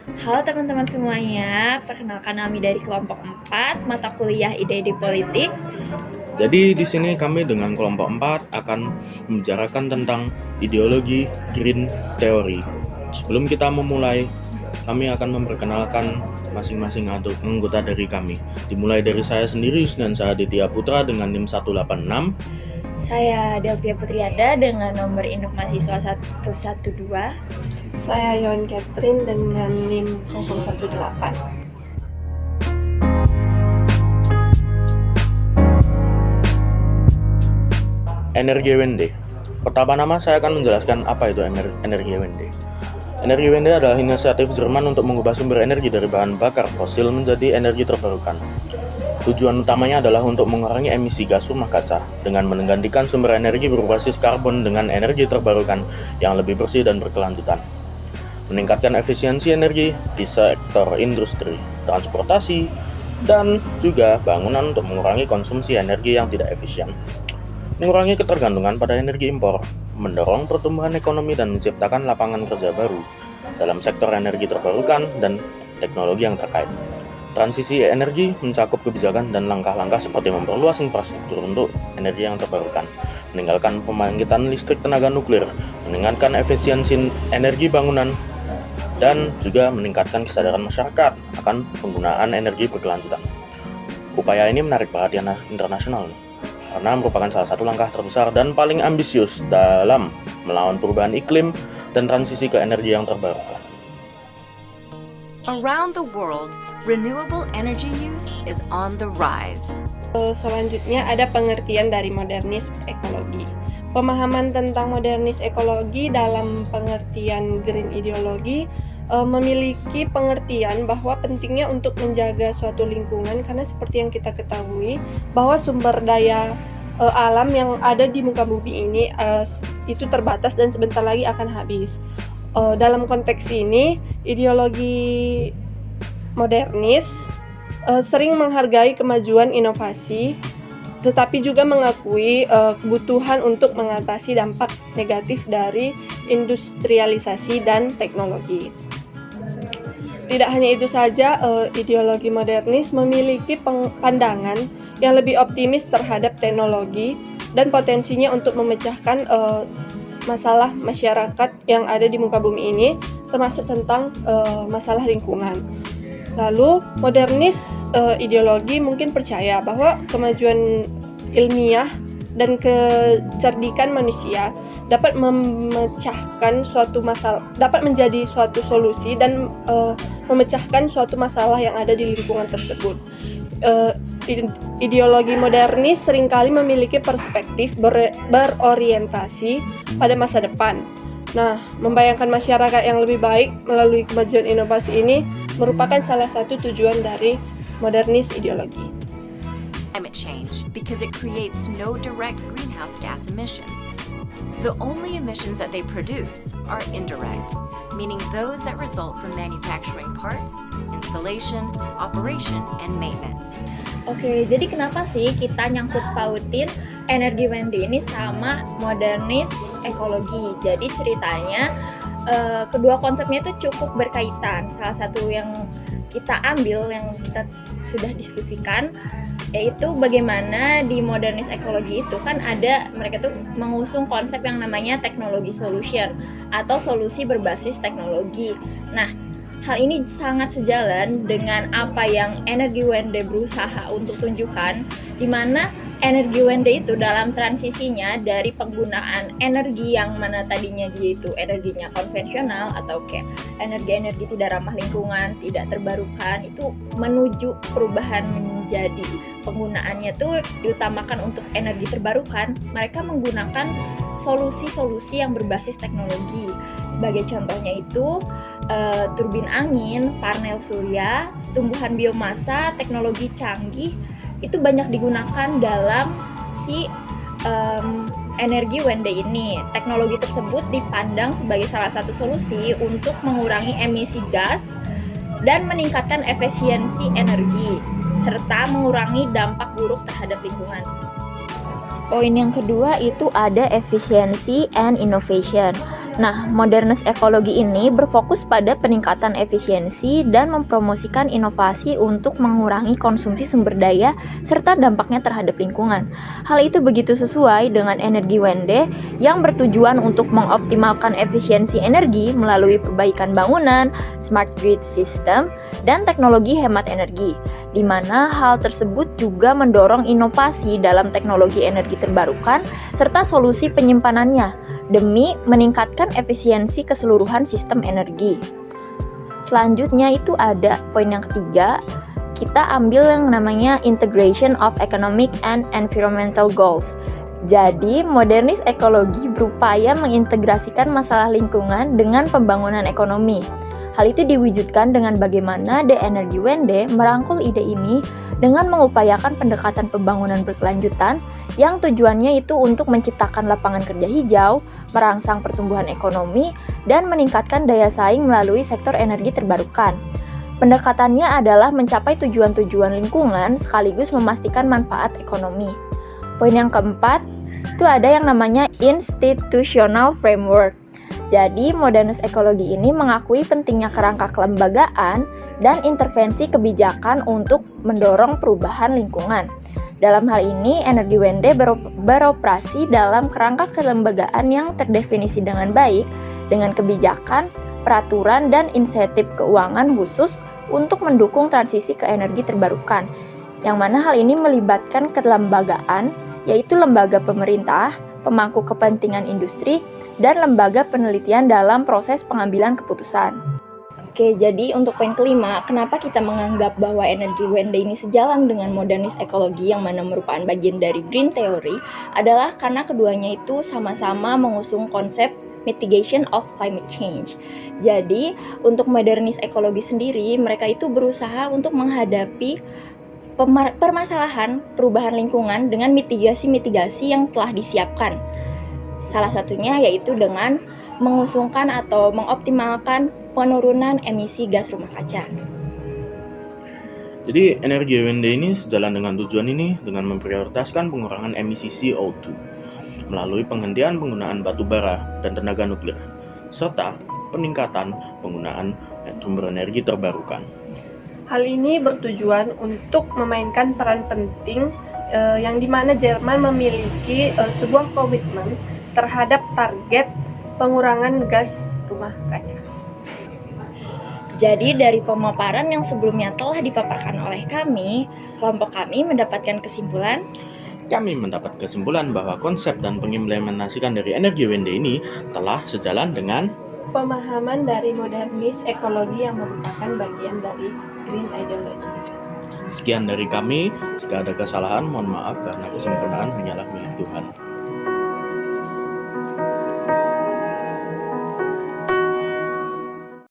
Halo teman-teman semuanya, perkenalkan kami dari kelompok 4, mata kuliah Ide-ide Politik. Jadi di sini kami dengan kelompok 4 akan membicarakan tentang ideologi Green Theory. Sebelum kita memulai, kami akan memperkenalkan masing-masing anggota dari kami. Dimulai dari saya sendiri, Yusnan Sahaditya Putra dengan NIM 186. Saya Delvia Putrianda dengan nomor induk mahasiswa 112. Saya Yon Catherine dengan NIM 018. Energi Wende. Pertama-tama saya akan menjelaskan apa itu energi Wende. Energi Wende adalah inisiatif Jerman untuk mengubah sumber energi dari bahan bakar fosil menjadi energi terbarukan. Tujuan utamanya adalah untuk mengurangi emisi gas rumah kaca dengan menggantikan sumber energi berbasis karbon dengan energi terbarukan yang lebih bersih dan berkelanjutan. Meningkatkan efisiensi energi di sektor industri, transportasi, dan juga bangunan untuk mengurangi konsumsi energi yang tidak efisien. Mengurangi ketergantungan pada energi impor, mendorong pertumbuhan ekonomi dan menciptakan lapangan kerja baru dalam sektor energi terbarukan dan teknologi yang terkait. Transisi energi mencakup kebijakan dan langkah-langkah seperti memperluas infrastruktur untuk energi yang terbarukan, meninggalkan pembangkitan listrik tenaga nuklir, meningkatkan efisiensi energi bangunan, dan juga meningkatkan kesadaran masyarakat akan penggunaan energi berkelanjutan. Upaya ini menarik perhatian internasional karena merupakan salah satu langkah terbesar dan paling ambisius dalam melawan perubahan iklim dan transisi ke energi yang terbarukan. Around the world, renewable energy use is on the rise. Selanjutnya ada pengertian dari modernis ekologi. Pemahaman tentang modernis ekologi dalam pengertian green ideologi memiliki pengertian bahwa pentingnya untuk menjaga suatu lingkungan karena seperti yang kita ketahui bahwa sumber daya alam yang ada di muka bumi ini itu terbatas dan sebentar lagi akan habis. Dalam konteks ini, ideologi modernis sering menghargai kemajuan inovasi, tetapi juga mengakui kebutuhan untuk mengatasi dampak negatif dari industrialisasi dan teknologi. Tidak hanya itu saja, ideologi modernis memiliki pandangan yang lebih optimis terhadap teknologi dan potensinya untuk memecahkan masalah masyarakat yang ada di muka bumi ini, termasuk tentang masalah lingkungan. Lalu, modernis ideologi mungkin percaya bahwa kemajuan ilmiah dan kecerdikan manusia dapat memecahkan suatu masalah, dapat menjadi suatu solusi dan memecahkan suatu masalah yang ada di lingkungan tersebut. Ideologi modernis seringkali memiliki perspektif berorientasi pada masa depan. Nah, membayangkan masyarakat yang lebih baik melalui kemajuan inovasi ini merupakan salah satu tujuan dari modernis ideologi. Climate change because it creates no direct greenhouse gas emissions. The only emissions that they produce are indirect, meaning those that result from manufacturing parts, installation, operation, and maintenance. Oke, jadi kenapa sih kita nyangkut pautin energi Wende ini sama modernis ekologi? Jadi ceritanya kedua konsepnya itu cukup berkaitan. Salah satu yang kita ambil, yang kita sudah diskusikan, yaitu bagaimana di modernis ekologi itu kan ada, mereka tuh mengusung konsep yang namanya teknologi solution atau solusi berbasis teknologi. Nah, hal ini sangat sejalan dengan apa yang energi Wende berusaha untuk tunjukkan, di mana energi Wende itu dalam transisinya dari penggunaan energi yang mana tadinya dia itu energinya konvensional atau kayak energi-energi tidak ramah lingkungan, tidak terbarukan, itu menuju perubahan menjadi penggunaannya tuh diutamakan untuk energi terbarukan. Mereka menggunakan solusi-solusi yang berbasis teknologi. Sebagai contohnya itu turbin angin, panel surya, tumbuhan biomasa, teknologi canggih itu banyak digunakan dalam si energi Wende ini. Teknologi tersebut dipandang sebagai salah satu solusi untuk mengurangi emisi gas dan meningkatkan efisiensi energi serta mengurangi dampak buruk terhadap lingkungan. Poin yang kedua itu ada efisiensi and innovation. Nah, modernis ekologi ini berfokus pada peningkatan efisiensi dan mempromosikan inovasi untuk mengurangi konsumsi sumber daya serta dampaknya terhadap lingkungan. Hal itu begitu sesuai dengan energi Wende yang bertujuan untuk mengoptimalkan efisiensi energi melalui perbaikan bangunan, smart grid system, dan teknologi hemat energi, di mana hal tersebut juga mendorong inovasi dalam teknologi energi terbarukan serta solusi penyimpanannya demi meningkatkan efisiensi keseluruhan sistem energi. Selanjutnya itu ada poin yang ketiga, kita ambil yang namanya integration of economic and environmental goals. Jadi, modernis ekologi berupaya mengintegrasikan masalah lingkungan dengan pembangunan ekonomi. Hal itu diwujudkan dengan bagaimana The Energy Wende merangkul ide ini dengan mengupayakan pendekatan pembangunan berkelanjutan yang tujuannya itu untuk menciptakan lapangan kerja hijau, merangsang pertumbuhan ekonomi, dan meningkatkan daya saing melalui sektor energi terbarukan. Pendekatannya adalah mencapai tujuan-tujuan lingkungan sekaligus memastikan manfaat ekonomi. Poin yang keempat, itu ada yang namanya institutional framework. Jadi, modernis ekologi ini mengakui pentingnya kerangka kelembagaan dan intervensi kebijakan untuk mendorong perubahan lingkungan. Dalam hal ini, Energi Wende beroperasi dalam kerangka kelembagaan yang terdefinisi dengan baik, dengan kebijakan, peraturan, dan insentif keuangan khusus untuk mendukung transisi ke energi terbarukan. Yang mana hal ini melibatkan kelembagaan, yaitu lembaga pemerintah, pemangku kepentingan industri, dan lembaga penelitian dalam proses pengambilan keputusan. Oke, jadi untuk poin kelima, kenapa kita menganggap bahwa energi Wende ini sejalan dengan modernis ekologi yang mana merupakan bagian dari green theory adalah karena keduanya itu sama-sama mengusung konsep mitigation of climate change. Jadi, untuk modernis ekologi sendiri, mereka itu berusaha untuk menghadapi permasalahan perubahan lingkungan dengan mitigasi-mitigasi yang telah disiapkan. Salah satunya yaitu dengan mengusungkan atau mengoptimalkan penurunan emisi gas rumah kaca. Jadi energi Wende ini sejalan dengan tujuan ini dengan memprioritaskan pengurangan emisi CO2 melalui penghentian penggunaan batu bara dan tenaga nuklir, serta peningkatan penggunaan sumber energi terbarukan. Hal ini bertujuan untuk memainkan peran penting yang dimana Jerman memiliki sebuah komitmen terhadap target pengurangan gas rumah kaca. Jadi dari pemaparan yang sebelumnya telah dipaparkan oleh kami, kelompok kami mendapatkan kesimpulan. Kami mendapat kesimpulan bahwa konsep dan pengimplementasikan dari energi Wende ini telah sejalan dengan pemahaman dari modernis ekologi yang merupakan bagian dari green ideology. Sekian dari kami, jika ada kesalahan mohon maaf karena kesempurnaan hanyalah milik Tuhan.